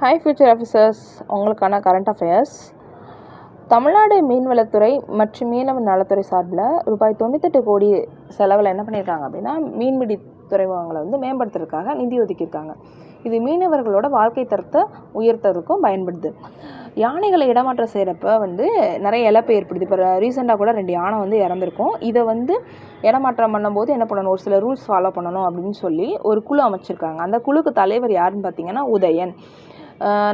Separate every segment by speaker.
Speaker 1: Hi future officers, உங்களுக்கான current affairs. Tamil Nadu மீன்வளத்துறை மற்றும் மீனவ நலத்துறை சார்பில் ரூபாய் 98 கோடி செலவில் என்ன பண்ணியிருக்காங்க அப்படின்னா, மீன்பிடி துறைமுகங்களை மேம்படுத்துறதுக்காக நிதி ஒதுக்கியிருக்காங்க. இது மீனவர்களோட வாழ்க்கை தரத்தை உயர்த்துறதுக்கும் பயன்படுது. யானைகளை இடமாற்றம் செய்கிறப்ப நிறைய இழப்பு ஏற்படுது. இப்போ ரீசெண்டாக கூட 2 யானை இறந்துருக்கும். இதை இடமாற்றம் பண்ணும்போது என்ன பண்ணணும், ஒரு சில ரூல்ஸ் ஃபாலோ பண்ணணும் அப்படின்னு சொல்லி ஒரு குழு அமைச்சிருக்காங்க. அந்த குழுக்கு தலைவர் யாருன்னு பார்த்தீங்கன்னா உதயன்.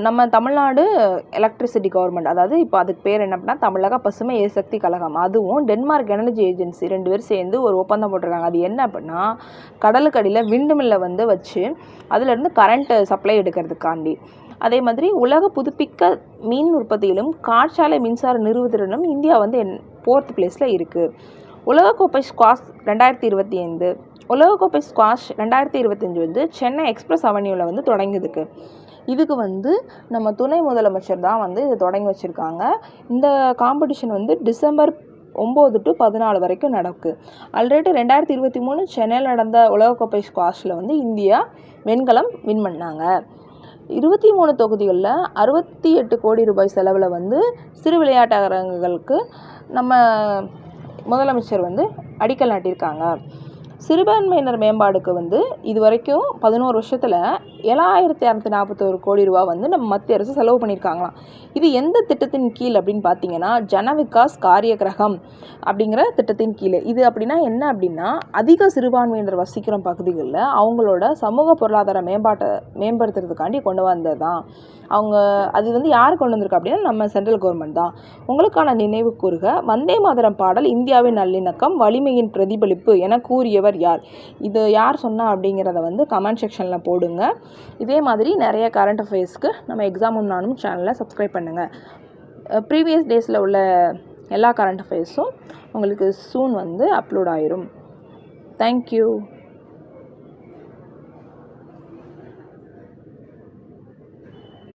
Speaker 1: நம்ம தமிழ்நாடு எலக்ட்ரிசிட்டி கவர்மெண்ட், அதாவது இப்போ அதுக்கு பேர் என்ன அப்படின்னா தமிழக பசுமை எரிசக்தி கழகம், அதுவும் டென்மார்க் எனர்ஜி ஏஜென்சி 2 பேர் சேர்ந்து ஒரு ஒப்பந்தம் போட்டிருக்காங்க. அது என்ன அப்படின்னா, கடலுக்கடியில் விண்டு மில்லை வச்சு அதுலேருந்து கரண்ட் சப்ளை எடுக்கிறதுக்காண்டி. அதே மாதிரி உலக புதுப்பிக்க மீன் உற்பத்தியிலும் காற்றாலை மின்சார நிறுவுதிறனும் இந்தியா 4th பிளேஸில் இருக்குது. உலகக்கோப்பை ஸ்குவாஷ் 2025 உலகக்கோப்பை ஸ்குவாஷ் 2025 சென்னை எக்ஸ்பிரஸ் அவென்யூவில் தொடங்குதுக்கு. இதுக்கு நம்ம துணை முதலமைச்சர் தான் இதை தொடங்கி வச்சுருக்காங்க. இந்த காம்படிஷன் டிசம்பர் 9 to 14 வரைக்கும் நடக்கு. ஆல்ரெடி 2023 சென்னையில் நடந்த உலகக்கோப்பை ஸ்குவாஷில் இந்தியா வெண்கலம் வின் பண்ணாங்க. 23 தொகுதிகளில் 68 கோடி ரூபாய் செலவில் சிறு விளையாட்டு அரங்குகளுக்கு நம்ம முதலமைச்சர் அடிக்கல் நாட்டியிருக்காங்க. சிறுபான்மையினர் மேம்பாடுக்கு இது வரைக்கும் 11 வருஷத்தில் 7,241 கோடி ரூபா நம்ம மத்திய அரசு செலவு பண்ணியிருக்காங்களாம். இது எந்த திட்டத்தின் கீழ் அப்படின்னு பார்த்தீங்கன்னா, ஜன விகாஸ் காரியகிரகம் அப்படிங்கிற திட்டத்தின் கீழ். இது அப்படின்னா என்ன அப்படின்னா, அதிக சிறுபான்மையினர் வசிக்கிற பகுதிகளில் அவங்களோட சமூக பொருளாதார மேம்படுத்துறதுக்காண்டி கொண்டு வந்தது தான். அது யார் கொண்டு வந்திருக்கா அப்படின்னா, நம்ம சென்ட்ரல் கவர்மெண்ட் தான். உங்களுக்கான நினைவு கூறுக, வந்தே மாதரம் பாடல் இந்தியாவின் நல்லிணக்கம் வலிமையின் பிரதிபலிப்பு என கூறியவர் யார்? இது யார் சொன்னா அப்படிங்கிறத கமெண்ட் செக்ஷனில் போடுங்க. இதே மாதிரி நிறைய கரண்ட் அஃபேர்ஸ்க்கு நம்ம எக்ஸாமும் நானும் சேனலை சப்ஸ்கிரைப் பண்ணுங்கள். ப்ரீவியஸ் டேஸில் உள்ள எல்லா கரண்ட் அஃபேர்ஸும் உங்களுக்கு சூன் அப்லோட் ஆயிரும். தேங்க்யூ.